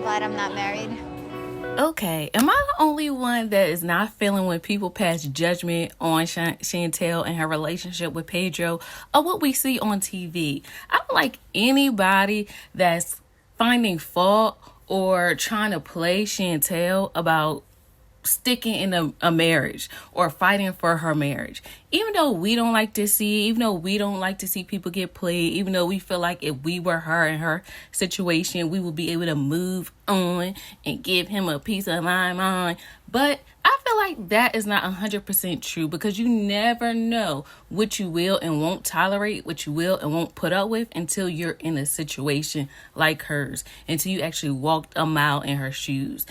glad I'm not married. Okay, am I the only one that is not feeling when people pass judgment on Chantel and her relationship with Pedro or what we see on TV? I don't like anybody that's finding fault or trying to play Chantel about sticking in a marriage or fighting for her marriage. Even though we don't like to see, even though we don't like to see people get played, even though we feel like if we were her in her situation, we would be able to move on and give him a piece of my mind. But I feel like that is not 100% true, because you never know what you will and won't tolerate, what you will and won't put up with until you're in a situation like hers, until you actually walked a mile in her shoes.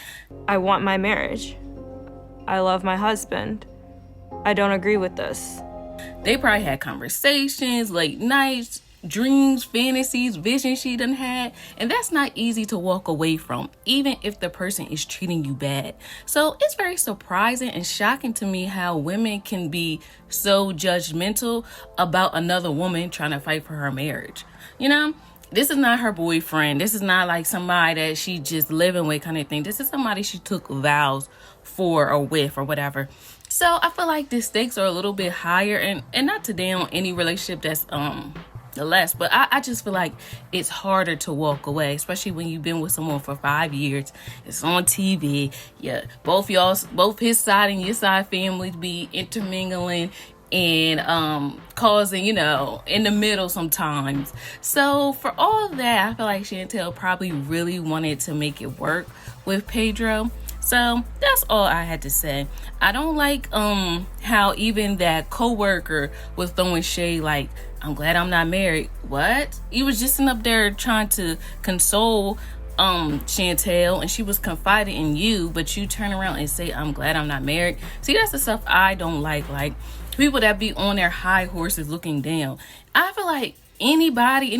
I want my marriage. I love my husband. I don't agree with this. They probably had conversations, late nights, dreams, fantasies, visions she done had. And that's not easy to walk away from, even if the person is treating you bad. So it's very surprising and shocking to me how women can be so judgmental about another woman trying to fight for her marriage. You know? This is not her boyfriend. This is not like somebody that she just living with kind of thing. This is somebody she took vows for or with or whatever. So I feel like the stakes are a little bit higher, and not to down any relationship that's less, but I just feel like it's harder to walk away, especially when you've been with someone for 5 years. It's on TV. Yeah, both his side and your side families be intermingling and causing, in the middle sometimes. So for all that, I feel like Chantel probably really wanted to make it work with Pedro. So that's all I had to say. I don't like how even that coworker was throwing shade like, I'm glad I'm not married. What? You was just sitting up there trying to console Chantel, and she was confiding in you, but you turn around and say, I'm glad I'm not married. See, that's the stuff I don't like people that be on their high horses looking down. I feel like any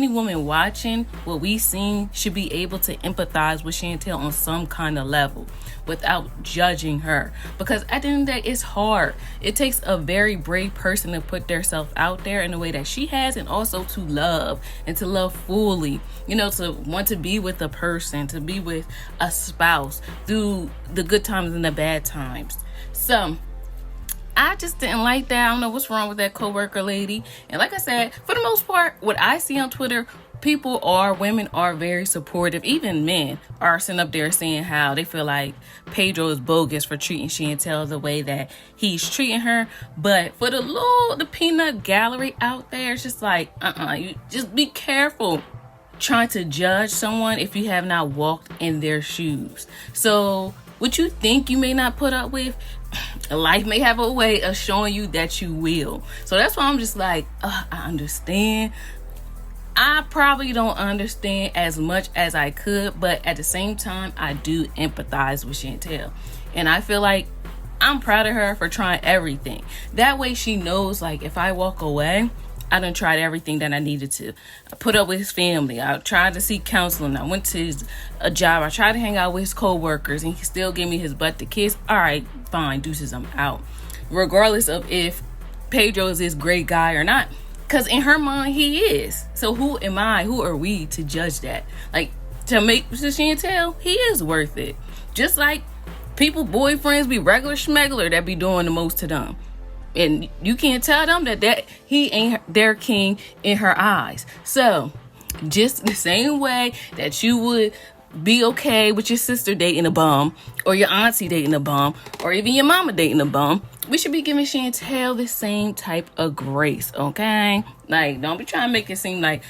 woman watching what we seen should be able to empathize with Chantel on some kind of level without judging her, because at the end of the day, it's hard. It takes a very brave person to put themselves out there in the way that she has, and also to love and to love fully, to want to be with a person, to be with a spouse through the good times and the bad times. So I just didn't like that. I don't know what's wrong with that coworker lady. And like I said, for the most part, what I see on Twitter, women are very supportive. Even men are sitting up there saying how they feel like Pedro is bogus for treating Chantel the way that he's treating her. But for the peanut gallery out there, it's just like, you just be careful trying to judge someone if you have not walked in their shoes. So what you think you may not put up with, life may have a way of showing you that you will. So that's why I'm just like, I understand. I probably don't understand as much as I could, but at the same time, I do empathize with Chantel. And I feel like I'm proud of her for trying everything. That way she knows, like, if I walk away, I done tried everything that I needed to. I put up with his family. I tried to seek counseling. I went to a job. I tried to hang out with his co-workers, and he still gave me his butt to kiss. All right, fine, deuces, I'm out. Regardless of if Pedro is this great guy or not. Because in her mind, he is. So who are we to judge that? Like, to Chantel, he is worth it. Just like boyfriends be regular schmegler that be doing the most to them. And you can't tell them that he ain't their king in her eyes. So, just the same way that you would be okay with your sister dating a bum, or your auntie dating a bum, or even your mama dating a bum, we should be giving Chantel the same type of grace, okay? Like, don't be trying to make it seem like,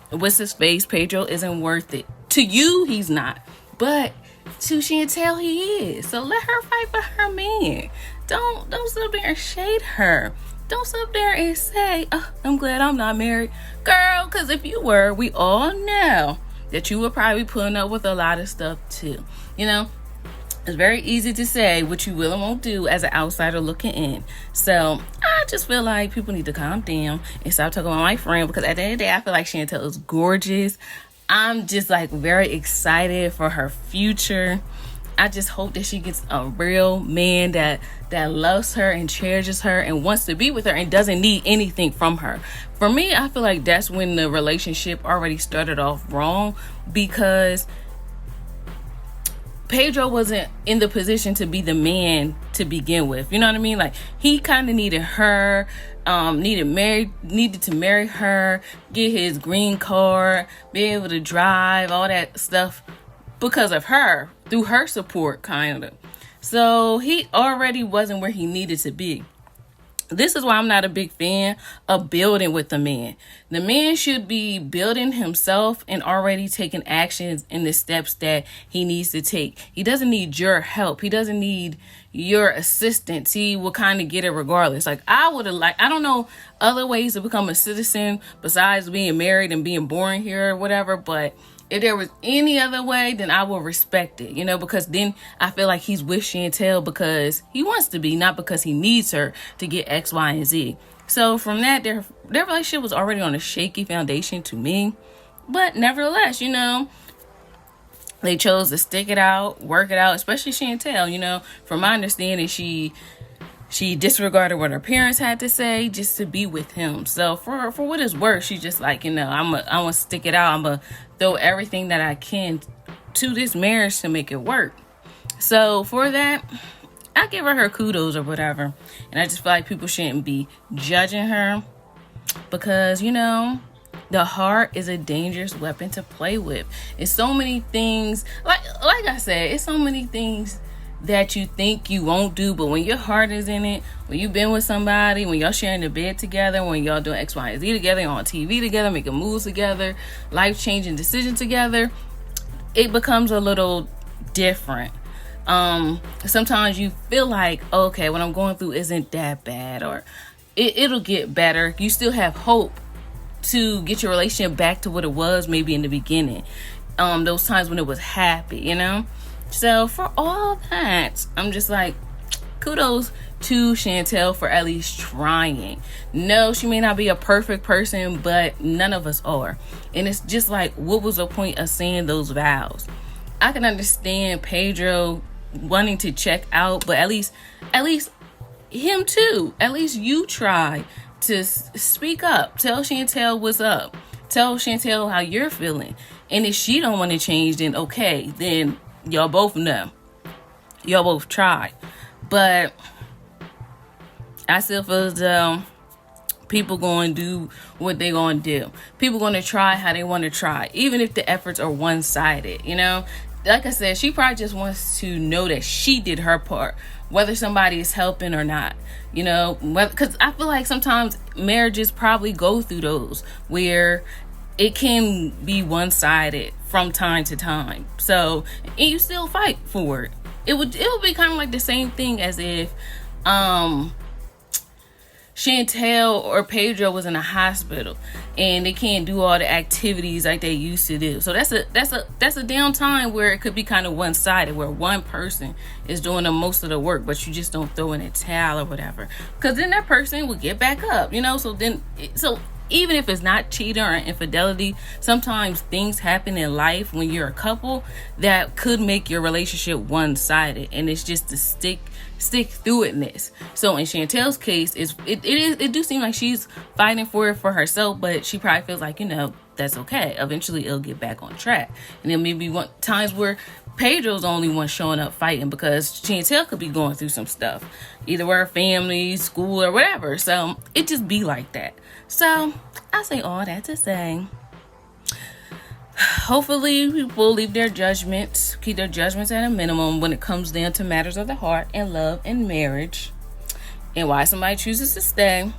what's his face, Pedro isn't worth it. To you, he's not. But to Chantel, he is. So let her fight for her man. Don't sit up there and shade her. Don't sit up there and say, I'm glad I'm not married. Girl, because if you were, we all know that you would probably be putting up with a lot of stuff too. It's very easy to say what you will and won't do as an outsider looking in. So I just feel like people need to calm down and stop talking about my friend, because at the end of the day, I feel like Chantel is gorgeous. I'm just like very excited for her future. I just hope that she gets a real man that loves her and cherishes her and wants to be with her and doesn't need anything from her. For me, I feel like that's when the relationship already started off wrong, because Pedro wasn't in the position to be the man to begin with. You know what I mean? Like, he kind of needed her, needed to marry her, get his green card, be able to drive, all that stuff because of her, through her support, kind of. So he already wasn't where he needed to be. This is why I'm not a big fan of building with the man. The man should be building himself and already taking actions in the steps that he needs to take. He doesn't need your help. He doesn't need your assistance. He will kind of get it regardless. Like, I don't know other ways to become a citizen besides being married and being born here or whatever, but if there was any other way, then I will respect it, because then I feel like he's with Chantel because he wants to be, not because he needs her to get X, Y, and Z. So from that, their relationship was already on a shaky foundation to me. But nevertheless, they chose to stick it out, work it out, especially Chantel. From my understanding, she disregarded what her parents had to say just to be with him. So for what it's worth, she's just like, I'm gonna stick it out. I'm gonna throw everything that I can to this marriage to make it work. So for that, I give her kudos or whatever. And I just feel like people shouldn't be judging her because, the heart is a dangerous weapon to play with. It's so many things, like I said, it's so many things that you think you won't do, but when your heart is in it, when you've been with somebody, when y'all sharing the bed together, when y'all doing X, Y, and Z together, on TV together, making moves together, life-changing decisions together, it becomes a little different. Sometimes you feel like, okay, what I'm going through isn't that bad, or it'll get better. You still have hope to get your relationship back to what it was maybe in the beginning. Those times when it was happy, So for all that, I'm just like, kudos to Chantel for at least trying. No, she may not be a perfect person, but none of us are. And it's just like, what was the point of saying those vows? I can understand Pedro wanting to check out, but at least him too. At least you try to speak up. Tell Chantel what's up. Tell Chantel how you're feeling. And if she don't want to change, then okay, then y'all both know. Y'all both try. But I still feel as though people going to do what they going to do. People going to try how they want to try. Even if the efforts are one-sided, Like I said, she probably just wants to know that she did her part. Whether somebody is helping or not. Because I feel like sometimes marriages probably go through those where it can be one-sided from time to time. So, and you still fight for it. It would be kind of like the same thing as if Chantel or Pedro was in a hospital and they can't do all the activities like they used to do. So that's a down time where it could be kind of one-sided, where one person is doing the most of the work, but you just don't throw in a towel or whatever. Because then that person will get back up, So even if it's not cheating or infidelity, sometimes things happen in life when you're a couple that could make your relationship one-sided, and it's just the stick through itness. So in Chantel's case, it do seem like she's fighting for it for herself, but she probably feels like, that's okay. Eventually it'll get back on track. And then maybe times where Pedro's the only one showing up fighting because Chantel could be going through some stuff, either with her family, school, or whatever. So it just be like that. So I say all that to say, hopefully people leave their judgments, keep their judgments at a minimum when it comes down to matters of the heart and love and marriage, and why somebody chooses to stay,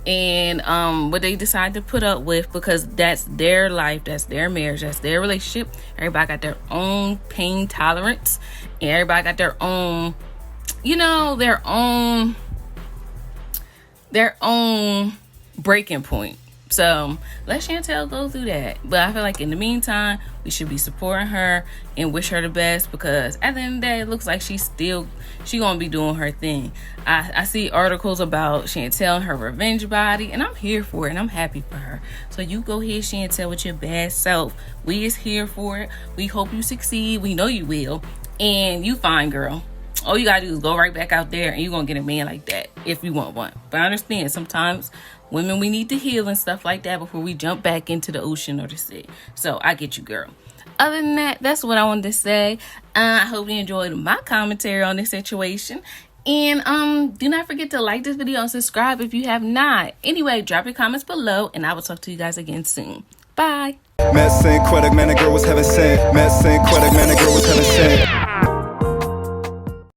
and what they decide to put up with, because that's their life, that's their marriage, that's their relationship. Everybody got their own pain tolerance, and everybody got their own, their own breaking point. So let Chantel go through that. But I feel like in the meantime, we should be supporting her and wish her the best, because at the end of the day, it looks like she gonna be doing her thing. I see articles about Chantel and her revenge body, and I'm here for it, and I'm happy for her. So you go ahead, Chantel, with your bad self. We is here for it. We hope you succeed. We know you will. And you fine, girl. All you gotta do is go right back out there, and you're gonna get a man like that if you want one. But I understand sometimes women, we need to heal and stuff like that before we jump back into the ocean or the sea. So I get you, girl. other than that, that's what I wanted to say. I hope you enjoyed my commentary on this situation. And do not forget to like this video and subscribe if you have not. Anyway, drop your comments below, and I will talk to you guys again soon. Bye. Man, Saint Quebec, man, the girl was heaven sent. Man, Saint Quebec, man, the girl was heaven sent.